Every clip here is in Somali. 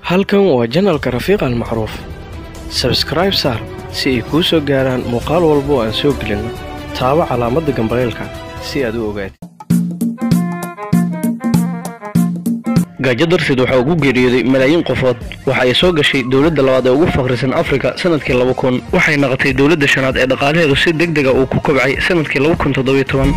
halkan waa channelka Rafiiq Al-Macruuf. Subscribe saar si ay kuu soo gaaraan muuqaal walba oo aan soo gelino. Taaba calaamadda gambaleelka si aad u ogaatid. Gaajo darteed waxa uu geeriyooday malaayiin qofood. Waxa ay soo gashay dawladda labaad ee ugu faqrisan Afrika sanadkii 2000. Waxay noqotay dawladda shanaad ee dhaqaalaheedu si degdeg ah u ku kobcay sanadkii 2017.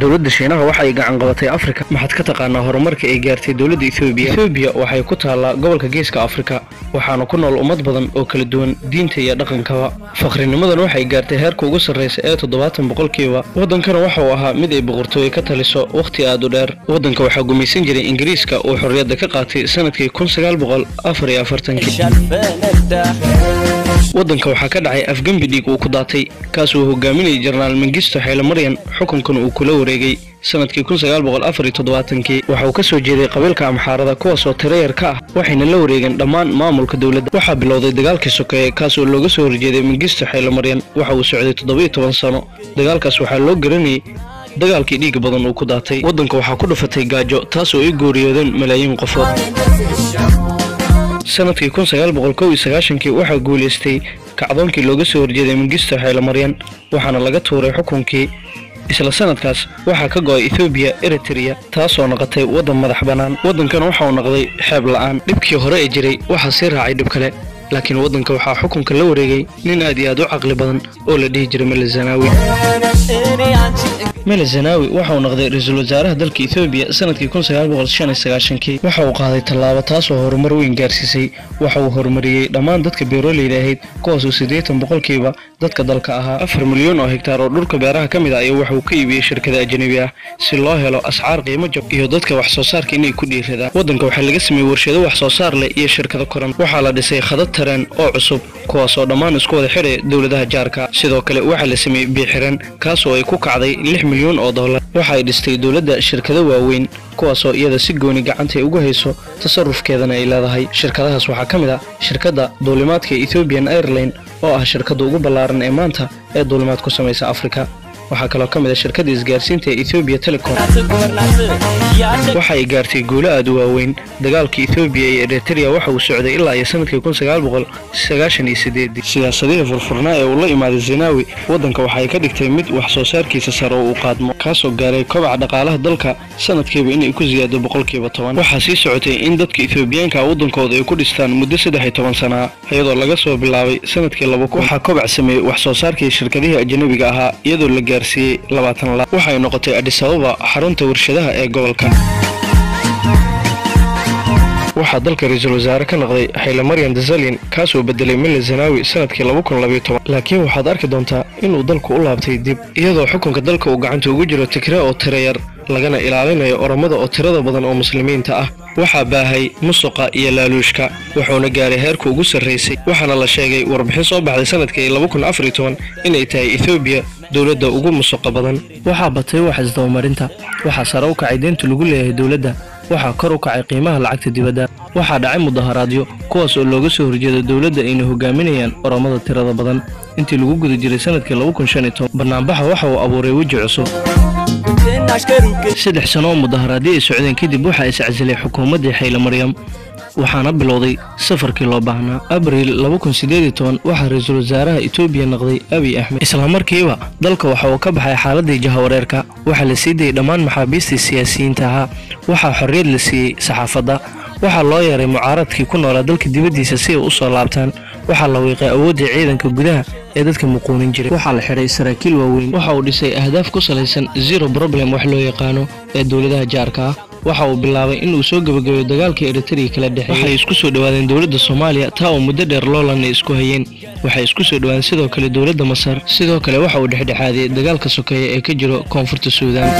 dawladda Shiinaha waxay gacan qabatay Afrika. Maxad ka taqaanaa horumarka ay gaartay dawladda Ethiopia? Ethiopia waxay ku taalaa gobolka Geeska Afrika, waxaana ku nool ummad badan oo kala duwan diinta iyo dhaqankaba. Faqrinimadan waxay gaartay heerka ugu sarreeya ee 70%. Wadankana waxa uu ahaa mid ay boqortooyo ka taliso waqti aad u dheer. Wadanka waxa gumaysan jiray Ingiriiska oo xorriyadda ka qaatay sanadkii 1944. wadanka waxa ka dhacay afgambi dhiig uu ku daatay kaas oo hogaaminayay Generaal Mengistu Haile Mariam xukunkan uu kula wareegay sanadkii 1974. waxa uu ka soo jeeday qabiilka Amxaarada kuwaas oo tireeyar ka ah waxayna la wareegeen dhammaan maamulka dawladda. waxa bilowday dagaalkii sokeeye kaas oo looga soo horjeeday Mengistu Haile Mariam. waxa uu socday 17 sano. dagaalkaas waxa loo garanayay dagaalkii dhiig badan uu ku daatay. wadanka waxa ku dhufatay gaajo taas oo ay gooriyoodeen malaayiin qofood. sanadkii 1991 waxa guuleystay kacdoonkii looga soo horjeeday Mengistu Haile Mariam waxaana laga tuuray xukunkii. isla sanadkaas waxa ka go'ay Ethiopia Eritrea taasoo noqotay wadan madax banaan. wadankan waxa uu noqday xeeb la'aan. dhibkii hore ee jiray waxa sii raacay dhib kale, laakiin wadanka waxa xukunka la wareegay nin aad iyo aad u caqli badan oo la dhihi jiray Meles Zenawi. Meles Zenawi waxa uu noqday ra'iisul wasaaraha dalka Ethiopia sanadkii 1995. waxa uu qaaday tallaabo taas oo horumar weyn gaarsiisay. waxa uu horumariyay dhammaan dadka beeraleyda ahayd kuwaas oo 80% dadka dalka ahaa. 4 milyan oo hektaar oo dhulka beeraha ka mid ah ayaa waxa uu ka iibiyay shirkado ajnabi ah si loo helo ascaar qiimo jaban iyo dadka wax soo saarka inay ku dhiiradaan. wadanka waxa laga sameeyay warshado wax soo saar leh iyo shirkado koronto. waxa la dhisay khadad tareen oo cusub kuwaas oo dhammaan isku wada xiray dawladaha jaarka. sidoo kale waxa la sameeyay bixiran kaas oo ay ku kacday $6 milyan oo dollar. waxa ay dhistay dawladda shirkado waaweyn kuwaas oo iyada si gooni gacanta ugu hayso tasarrufkeedana ay leedahay. shirkadahaas waxa ka mid ah shirkadda duulimaadka Ethiopian Airlines oo ah shirkadda ugu ballaaran ee maanta ee duulimaad ku samaysa Afrika. waxa kale oo ka mid ah shirkadda isgaarsiinta ee Ethiopia Telecom. waxa ay gaartay guulo aad u waaweyn. dagaalka Ethiopia iyo Eritrea waxa uu socday ilaa iyo sanadkii 1998. siyaasadihii furfurnaa ee uu la imaaday Zenawi wadanka waxa ay ka dhigtay mid wax soo saarkiisa sare oo u qaadmo kaas oo gaaray kobaca dhaqaalaha dalka sanadkiiba inay ku ziyaado 10%. waxa sii socotay in dadka Ethiopiaanka wadankooda ay ku dhistaan muddo 13 sano iyadoo laga soo bilaabay sanadkii 2000. waxa kobac sameeyay wax soo saarkii shirkadaha ajnabiga ahaa iyadoo la gaarsiiyay 20 laab. waxay noqotay Addis Ababa xarunta warshadaha ee gobolka. waxa dalka ra'iisul wasaare ka noqday Haile Mariam Desalegn kaas oo bedelay Meles Zenawi sanadkii 2012. laakiin waxaad arki doontaa inuu dalku u laabtay dib iyadoo xukunka dalka uu gacanta ugu jiro Tigray oo tireeyar lagana ilaalinayo Oromada oo tirada badan oo muslimiinta ah. waxa baahay musuqa iyo laaluushka wuxuuna gaaray heerka ugu sarreeyay. waxaana la sheegay warbixin soo baxday sanadkii 2014 inay tahay Ethiopia dawladda ugu musuqa badan. waxa batay wax isdabamarinta. waxa sare u kacay deynta lagu leeyahay dawladda. waxa kor u kacay qiimaha lacagta dibadda. waxa dhacay mudaharaadyo kuwaas oo looga soo horjeedo dawladda ayna hogaaminayaan Oromada tirada badan. intii lagu guda jiray sanadkii 2015 barnaamijka waxa uu abuuray waji cusub. 3 sano mudaharaadyo ay socdeen kadib waxa ay sacsilay xukuumadda Haile Mariam waxaana bilowday safarkii loo baahnaa. Abriil 2018 waxa ra'iisul wasaaraha Ethiopia noqday Abiy Ahmed. isla markiiba dalka waxa uu ka baxay xaaladii jahawareerka. waxa la sii dayay dhammaan maxaabiistii siyaasiyiinta ahaa. waxa xorriyad la siiyay saxaafadda. waxa loo yeeray mucaaradkii ku noolaa dalka dibadiisa si ay u soo laabtaan. waxa la wiiqay awoodda ciidanka gudaha ee dadka muquunin jiray. waxa la xiray saraakiil waaweyn. waxa uu dhisay ahdaaf ku salaysan zero problem wax loo yaqaano ee dawladaha jaarka ah. waxa uu bilaabay in uu soo gabagabeeyo dagaalka Eritrea kala dhexeeyay. waxay isku soo dhawaadeen dawladda Soomaaliya taa oo muddo dheer loolan isku hayeen. waxay isku soo dhawaadeen sidoo kale dawladda Masar. sidoo kale waxa uu dhexdhexaadiyay dagaalka sokeeye ee ka jiro Koonfurta Suudaan.